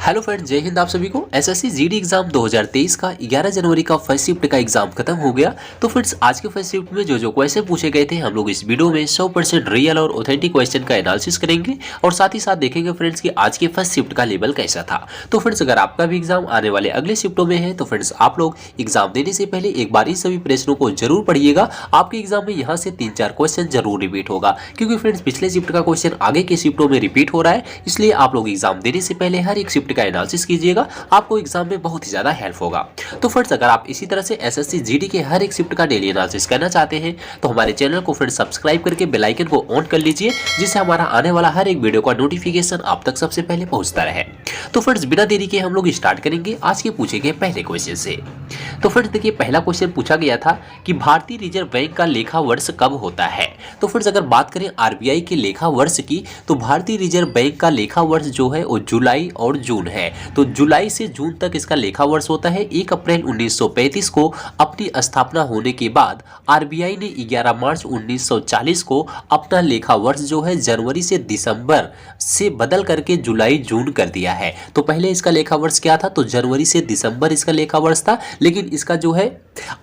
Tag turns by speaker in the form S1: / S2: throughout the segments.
S1: Hello friend, जय हिंद। आप सभी को एसएससी जीडी एग्जाम 2023 का 11 जनवरी का फर्स्ट शिफ्ट का एग्जाम खत्म हो गया। तो फ्रेंड्स, आज के फर्स्ट शिफ्ट में जो क्वेश्चन पूछे गए थे हम लोग इस वीडियो में 100% रियल और ऑथेंटिक क्वेश्चन का एनालिसिस करेंगे और साथ ही साथ देखेंगे फ्रेंड्स कि आज के फर्स्ट शिफ्ट का लेवल कैसा था। तो फ्रेंड्स, अगर आपका भी एग्जाम आने वाले अगले शिफ्टों में है तो फ्रेंड्स आप लोग एग्जाम देने से पहले एक बार इन सभी प्रश्नों को जरूर पढ़िएगा। आपके एग्जाम में यहाँ से 3-4 क्वेश्चन जरूर रिपीट होगा, क्योंकि फ्रेंड्स पिछले शिफ्ट का क्वेश्चन आगे के शिफ्टों में रिपीट हो रहा है। इसलिए आप लोग एग्जाम देने से पहले हर एक शिफ्ट का एनालिसिस कीजिएगा, आपको एग्जाम में बहुत ही ज्यादा हेल्प होगा। तो फ्रेंड्स, अगर आप इसी तरह से एसएससी जीडी के हर एक शिफ्ट का डेली एनालिसिस करना चाहते हैं तो हमारे चैनल को फ्रेंड्स सब्सक्राइब करके बेल आइकन को ऑन कर लीजिए, जिससे हमारा आने वाला हर एक वीडियो का नोटिफिकेशन आप तक सबसे पहले पहुंचता रहे। तो फ्रेंड्स, बिना देरी के हम लोग स्टार्ट करेंगे आज के पूछे गए पहले क्वेश्चन से। तो फ्रेंड्स देखिए, पहला क्वेश्चन पूछा गया था कि भारतीय रिजर्व बैंक का लेखा वर्ष कब होता है। तो फ्रेंड्स, अगर बात करें आरबीआई के लेखा वर्ष की तो भारतीय रिजर्व बैंक का लेखा वर्ष जो है वो जुलाई और जून है। तो जुलाई से जून तक इसका लेखा वर्ष होता है। 1 अप्रैल 1935 को अपनी स्थापना होने के बाद आरबीआई ने 11 मार्च 1940 को अपना लेखा वर्ष जो है जनवरी से दिसंबर से बदल करके जुलाई जून कर दिया है। तो पहले इसका लेखा वर्ष क्या था, तो जनवरी से दिसंबर इसका लेखा वर्ष था, लेकिन इसका जो है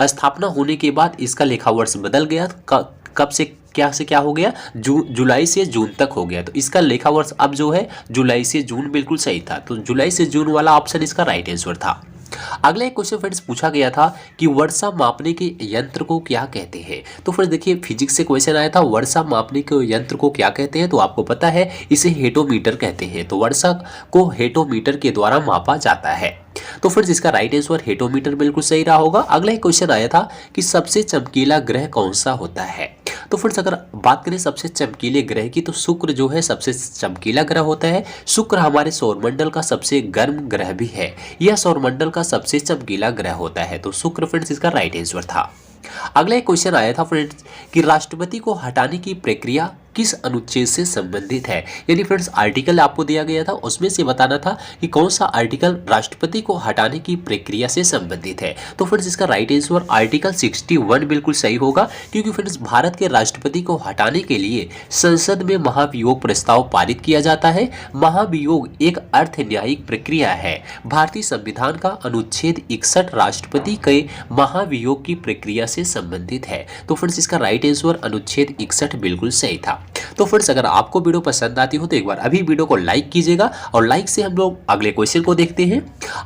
S1: स्थापना होने के बाद इसका लेखा वर्ष बदल गया। कब से क्या हो गया, जुलाई से जून तक हो गया। तो इसका लेखा वर्ष अब जो है जुलाई से जून बिल्कुल सही था। तो जुलाई से जून वाला ऑप्शन इसका राइट आंसर था। अगला एक क्वेश्चन फ्रेंड्स पूछा गया था कि वर्षा मापने के यंत्र को क्या कहते हैं। तो फ्रेंड्स देखिए, फिजिक्स से क्वेश्चन आया था वर्षा मापने के यंत्र को क्या कहते हैं। तो आपको पता है इसे हेटोमीटर कहते हैं। तो वर्षा को हेटोमीटर के द्वारा मापा जाता है। तो फ्रेंड्स इसका राइट आंसर हेटोमीटर बिल्कुल सही रहा होगा। अगला एक क्वेश्चन आया था कि सबसे चमकीला ग्रह कौन सा होता है। तो फ्रेंड्स अगर बात करें सबसे चमकीले ग्रह की तो शुक्र जो है सबसे चमकीला ग्रह होता है। शुक्र हमारे सौरमंडल का सबसे गर्म ग्रह भी है। यह सौरमंडल का सबसे चमकीला ग्रह होता है। तो शुक्र फ्रेंड्स इसका राइट आंसर था। अगला एक क्वेश्चन आया था फ्रेंड्स कि राष्ट्रपति को हटाने की प्रक्रिया किस अनुच्छेद से संबंधित है। यानी फ्रेंड्स आर्टिकल आपको दिया गया था, उसमें से बताना था कि कौन सा आर्टिकल राष्ट्रपति को हटाने की प्रक्रिया से संबंधित है। तो फ्रेंड्स इसका राइट आंसर आर्टिकल 61 बिल्कुल सही होगा, क्योंकि फ्रेंड्स भारत के राष्ट्रपति को हटाने के लिए संसद में महाभियोग प्रस्ताव पारित किया जाता है। महाभियोग एक अर्थ न्यायिक प्रक्रिया है। भारतीय संविधान का अनुच्छेद 61 राष्ट्रपति के महाभियोग की प्रक्रिया से संबंधित है। तो फ्रेंड्स इसका राइट आंसर अनुच्छेद 61 बिल्कुल सही था। तो फ्रेंड्स अगर आपको वीडियो पसंद आती हो तो एक बार अभी वीडियो को लाइक कीजिएगा और लाइक से हम लोग अगले क्वेश्चन को देखते हैं।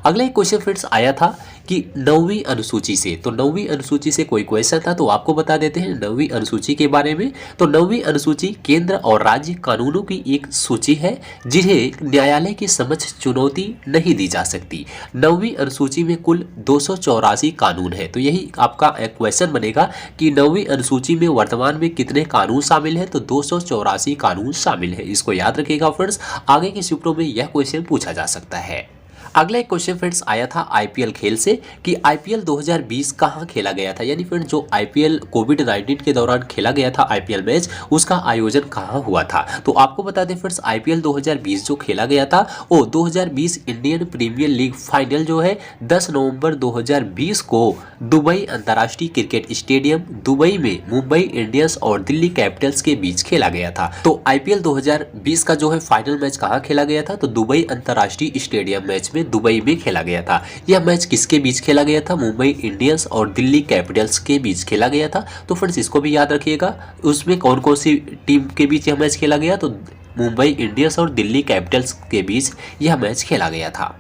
S1: अगला एक क्वेश्चन फ्रेंड्स आया था कि 9वीं अनुसूची से, तो 9वीं अनुसूची से कोई क्वेश्चन था, तो आपको बता देते हैं 9वीं अनुसूची के बारे में। तो 9वीं अनुसूची केंद्र और राज्य कानूनों की एक सूची है जिन्हें न्यायालय के समक्ष चुनौती नहीं दी जा सकती। 9वीं अनुसूची में कुल 284 कानून है। तो यही आपका क्वेश्चन बनेगा कि 9वीं अनुसूची में वर्तमान में कितने कानून शामिल है। तो 284 कानून शामिल है। इसको याद रखिएगा फ्रेंड्स, आगे के शिफ्टों में यह क्वेश्चन पूछा जा सकता है। अगला एक क्वेश्चन फ्रेंड्स आया था आईपीएल खेल से कि आईपीएल 2020 कहाँ खेला गया था। यानी फ्रेंड्स जो आईपीएल कोविड-19 के दौरान खेला गया था आईपीएल मैच, उसका आयोजन कहाँ हुआ था। तो आपको बता दें फ्रेंड्स आईपीएल 2020 जो खेला गया था वो 2020 इंडियन प्रीमियर लीग फाइनल जो है 10 नवंबर 2020 को दुबई अंतर्राष्ट्रीय क्रिकेट स्टेडियम दुबई में मुंबई इंडियंस और दिल्ली कैपिटल्स के बीच खेला गया था। तो आईपीएल 2020 का जो है फाइनल मैच कहाँ खेला गया था, तो दुबई अंतर्राष्ट्रीय स्टेडियम मैच में दुबई में खेला गया था। यह मैच किसके बीच खेला गया था, मुंबई इंडियंस और दिल्ली कैपिटल्स के बीच खेला गया था। तो फ्रेंड्स इसको भी याद रखिएगा, उसमें कौन कौन सी टीम के बीच यह मैच खेला गया, तो मुंबई इंडियंस और दिल्ली कैपिटल्स के बीच यह मैच खेला गया था।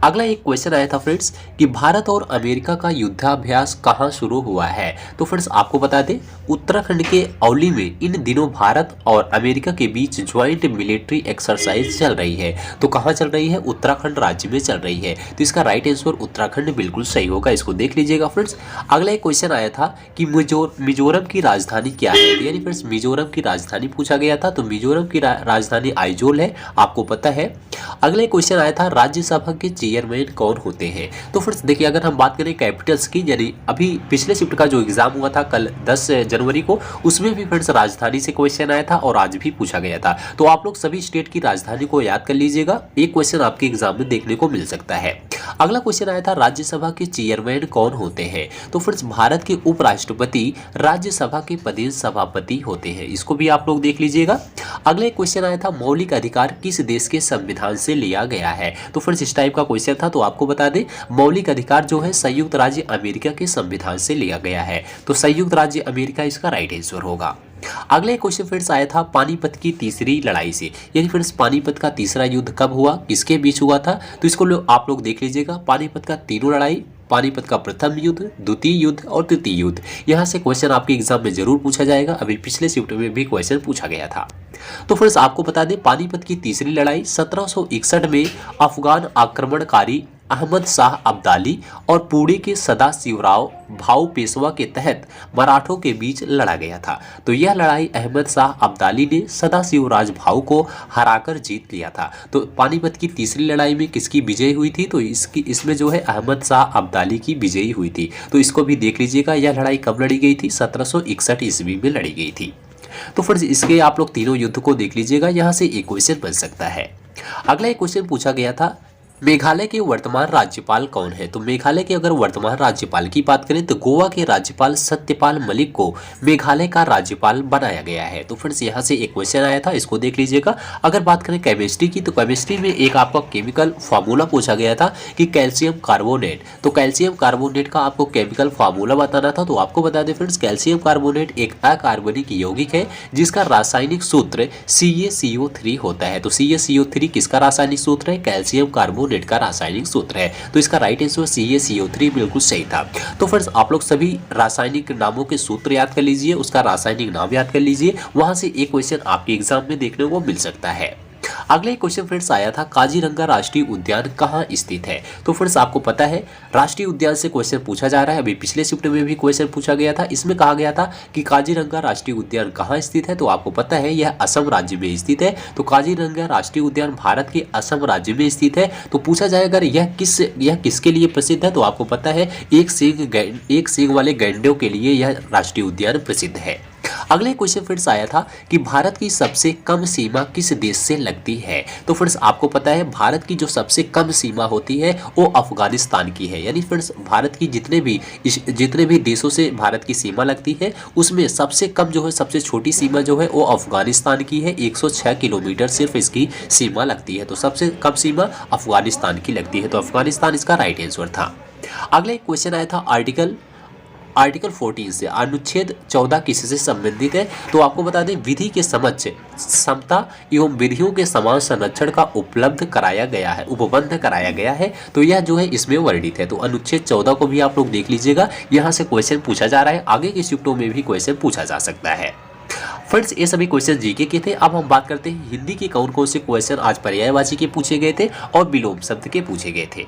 S1: अगला एक क्वेश्चन आया था फ्रेंड्स कि भारत और अमेरिका का युद्धाभ्यास कहां शुरू हुआ है। तो फ्रेंड्स आपको बता दें उत्तराखंड के औली में इन दिनों भारत और अमेरिका के बीच ज्वाइंट मिलिट्री एक्सरसाइज चल रही है। तो कहां चल रही है, उत्तराखंड राज्य में चल रही है। तो इसका राइट आंसर उत्तराखंड बिल्कुल सही होगा, इसको देख लीजिएगा फ्रेंड्स। अगला एक क्वेश्चन आया था कि मिजोरम की राजधानी क्या है। यानी फ्रेंड्स मिजोरम की राजधानी पूछा गया था। तो मिजोरम की राजधानी आइजोल है, आपको पता है। अगला एक क्वेश्चन आया था राज्यसभा के चेयरमैन कौन होते हैं। तो फ्रेंड्स देखिए, अगर हम बात करें कैपिटल्स की, यानी अभी पिछले शिफ्ट का जो एग्जाम हुआ था कल 10 जनवरी को, उसमें भी फ्रेंड्स राजधानी से क्वेश्चन आया था और आज भी पूछा गया था। तो आप लोग सभी स्टेट की राजधानी को याद कर लीजिएगा, एक क्वेश्चन आपके एग्जाम में देखने को मिल सकता है। अगला क्वेश्चन आया था राज्यसभा के चेयरमैन कौन होते हैं? तो फ्रेंड्स भारत के उपराष्ट्रपति राज्यसभा के पदेन सभापति होते हैं, इसको भी आप लोग देख लीजिएगा। अगला क्वेश्चन आया था मौलिक अधिकार किस देश के संविधान से लिया गया है? तो फ्रेंड्स इस टाइप का क्वेश्चन था, तो आपको बता दें मौलिक अधिकार जो है संयुक्त राज्य अमेरिका के संविधान से लिया गया है, तो संयुक्त राज्य अमेरिका इसका राइट आंसर होगा। अगला क्वेश्चन फ्रेंड्स आया था पानीपत की तीसरी लड़ाई से, यानी फ्रेंड्स पानीपत का तीसरा युद्ध कब हुआ, किसके बीच हुआ था? तो इसको आप लोग देख लीजिएगा। पानीपत का तीनों लड़ाई, पानीपत का प्रथम युद्ध, द्वितीय युद्ध और तृतीय युद्ध, यहाँ से क्वेश्चन आपके एग्जाम में जरूर पूछा जाएगा। अभी पिछले शिफ्ट में भी क्वेश्चन पूछा गया था। तो फ्रेंड्स आपको बता दें पानीपत की तीसरी लड़ाई 1761 में अफगान आक्रमणकारी अहमद शाह अब्दाली और पुणे के सदाशिवराव भाऊ पेशवा के तहत मराठों के बीच लड़ा गया था। तो यह लड़ाई अहमद शाह अब्दाली ने सदाशिवराज भाऊ को हराकर जीत लिया था। तो पानीपत की तीसरी लड़ाई में किसकी विजय हुई थी? तो इसमें जो है अहमद शाह अब्दाली की विजयी हुई थी। तो इसको भी देख लीजिएगा। यह लड़ाई कब लड़ी गई थी? 1761 ईस्वी में लड़ी गई थी। तो फ्रेंड्स इसके आप लोग तीनों युद्ध को देख लीजिएगा, यहाँ से एक क्वेश्चन बन सकता है। अगला एक क्वेश्चन पूछा गया था मेघालय के वर्तमान राज्यपाल कौन है? तो मेघालय के अगर वर्तमान राज्यपाल की बात करें तो गोवा के राज्यपाल सत्यपाल मलिक को मेघालय का राज्यपाल बनाया गया है। तो फ्रेंड्स यहाँ से एक क्वेश्चन आया था, इसको देख लीजिएगा। अगर बात करें केमिस्ट्री की, तो केमिस्ट्री में एक आपका केमिकल फार्मूला पूछा गया था कि कैल्शियम कार्बोनेट। तो कैल्शियम कार्बोनेट का आपको केमिकल फार्मूला बताना था। तो आपको बता दें फ्रेंड्स कैल्शियम कार्बोनेट एक अकार्बनिक यौगिक है जिसका रासायनिक सूत्र CaCO3 होता है। तो CaCO3 किसका रासायनिक सूत्र है? कैल्शियम कार्बोनेट का रासायनिक सूत्र है। तो इसका राइट आंसर CaCO3 बिल्कुल सही था। तो फ्रेंड्स आप लोग सभी रासायनिक नामों के सूत्र याद कर लीजिए, उसका रासायनिक नाम याद कर लीजिए, वहां से एक क्वेश्चन आपके एग्जाम में देखने को मिल सकता है। अगले क्वेश्चन फ्रेंड्स आया था काजीरंगा राष्ट्रीय उद्यान कहाँ स्थित है? तो फ्रेंड्स आपको पता है राष्ट्रीय उद्यान से क्वेश्चन पूछा जा रहा है। अभी पिछले शिफ्ट में भी क्वेश्चन पूछा गया था, इसमें कहा गया था कि काजीरंगा राष्ट्रीय उद्यान कहाँ स्थित है? तो आपको पता है यह असम राज्य में स्थित है। तो काजीरंगा राष्ट्रीय उद्यान भारत के असम राज्य में स्थित है। तो पूछा जाएगा यह किसके लिए प्रसिद्ध है? तो आपको पता है एक सींग वाले गैंडों के लिए यह राष्ट्रीय उद्यान प्रसिद्ध है। अगले क्वेश्चन फ्रेंड्स आया था कि भारत की सबसे कम सीमा किस देश से लगती है? तो फ्रेंड्स आपको पता है भारत की जो सबसे कम सीमा होती है वो अफगानिस्तान की है। यानी फ्रेंड्स भारत की जितने भी देशों से भारत की सीमा लगती है उसमें सबसे कम जो है, सबसे छोटी सीमा जो है वो अफगानिस्तान की है। 106 किलोमीटर सिर्फ इसकी सीमा लगती है। तो सबसे कम सीमा अफगानिस्तान की लगती है। तो अफगानिस्तान इसका राइट आंसर था। अगला एक क्वेश्चन आया था आर्टिकल 14 से अनुच्छेद 14 किससे संबंधित है? तो आपको बता दें विधि के समक्ष समता एवं विधियों के समान संरक्षण का उपबंध कराया गया है। तो यह जो है इसमें वर्णित है। तो अनुच्छेद 14 को भी आप लोग देख लीजिएगा, यहाँ से क्वेश्चन पूछा जा रहा है। आगे के शिफ्टों में भी क्वेश्चन पूछा जा सकता है। फ्रेंड्स ये सभी क्वेश्चन जीके के थे। अब हम बात करते हैं हिंदी के कौन कौन से क्वेश्चन आज पर्यायवाची के पूछे गए थे और विलोम शब्द के पूछे गए थे।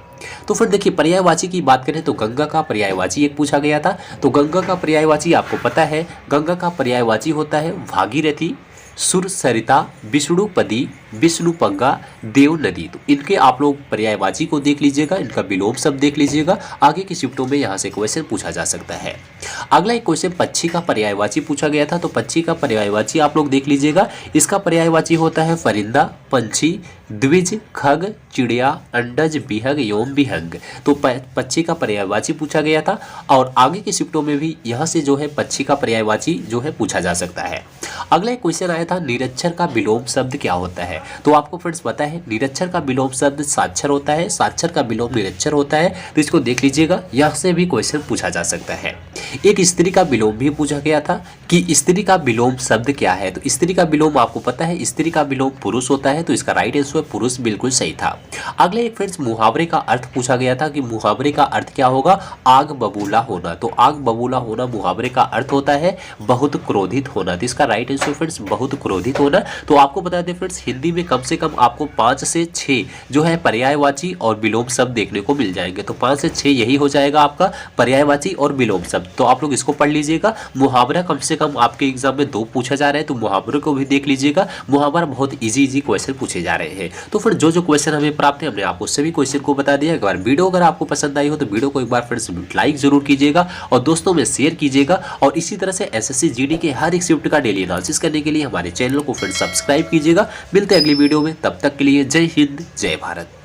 S1: तो फिर देखिए पर्यायवाची की बात करें तो गंगा का पर्यायवाची एक पूछा गया था। तो गंगा का पर्यायवाची आपको पता है, गंगा का पर्यायवाची होता है भागीरथी, सुरसरिता, विष्णुपदी, विष्णुपंगा, देव नदी। तो इनके आप लोग पर्यायवाची को देख लीजिएगा, इनका विलोम शब्द देख लीजिएगा। आगे की शिफ्टों में यहाँ से क्वेश्चन पूछा जा सकता है। अगला एक क्वेश्चन पक्षी का पर्यायवाची पूछा गया था। तो पक्षी का पर्यायवाची आप लोग देख लीजिएगा, इसका पर्यायवाची होता है परिंदा, पंछी, द्विज, खग, चिड़िया, अंडज, बिहग एवं विहंग। तो पक्षी का पर्यायवाची पूछा गया था और आगे की शिफ्टों में भी यहाँ से जो है पक्षी का पर्यायवाची जो है पूछा जा सकता है। अगला एक क्वेश्चन आया था निरक्षर का विलोम शब्द क्या होता है? तो आपको फ्रेंड्स पता है निरक्षर का विलोम शब्द साक्षर होता है, साक्षर का विलोम निरक्षर होता है। तो इसको देख लीजिएगा, यहाँ से भी क्वेश्चन पूछा जा सकता है। एक स्त्री का विलोम भी पूछा गया था कि स्त्री का विलोम शब्द क्या है? तो स्त्री का विलोम आपको पता है स्त्री का विलोम पुरुष होता है। तो इसका राइट आंसर पुरुष बिल्कुल सही था। अगले एक फ्रेंड्स मुहावरे का अर्थ पूछा गया था कि मुहावरे का अर्थ क्या होगा? आग बबूला होना। तो आग बबूला होना मुहावरे का अर्थ होता है बहुत क्रोधित होना। तो इसका राइट आंसर फ्रेंड्स बहुत क्रोधित होना। तो आपको बता दें फ्रेंड्स हिंदी में कम से कम आपको 5 से 6 जो है पर्यायवाची और विलोम शब्द देखने को मिल जाएंगे। तो 5 से 6 यही हो जाएगा आपका पर्यायवाची और विलोम शब्द। तो आप लोग इसको पढ़ लीजिएगा। मुहावरा कम से कम आपके एग्जाम में 2 पूछा जा रहा है, तो मुहावरे को भी देख लीजिएगा। मुहावरा बहुत इजी क्वेश्चन पूछे जा रहे हैं। तो फिर जो क्वेश्चन हमें प्राप्त है हमने आपको सभी क्वेश्चन को बता दिया। एक बार वीडियो अगर आपको पसंद आई हो तो वीडियो को एक बार फ्रेंड्स लाइक जरूर कीजिएगा और दोस्तों में शेयर कीजिएगा। और इसी तरह से एसएससी जीडी के हर एक शिफ्ट का डेली एनालिसिस करने के लिए हमारे चैनल को फ्रेंड्स सब्सक्राइब कीजिएगा। मिलते हैं अगली वीडियो में, तब तक के लिए जय हिंद जय भारत।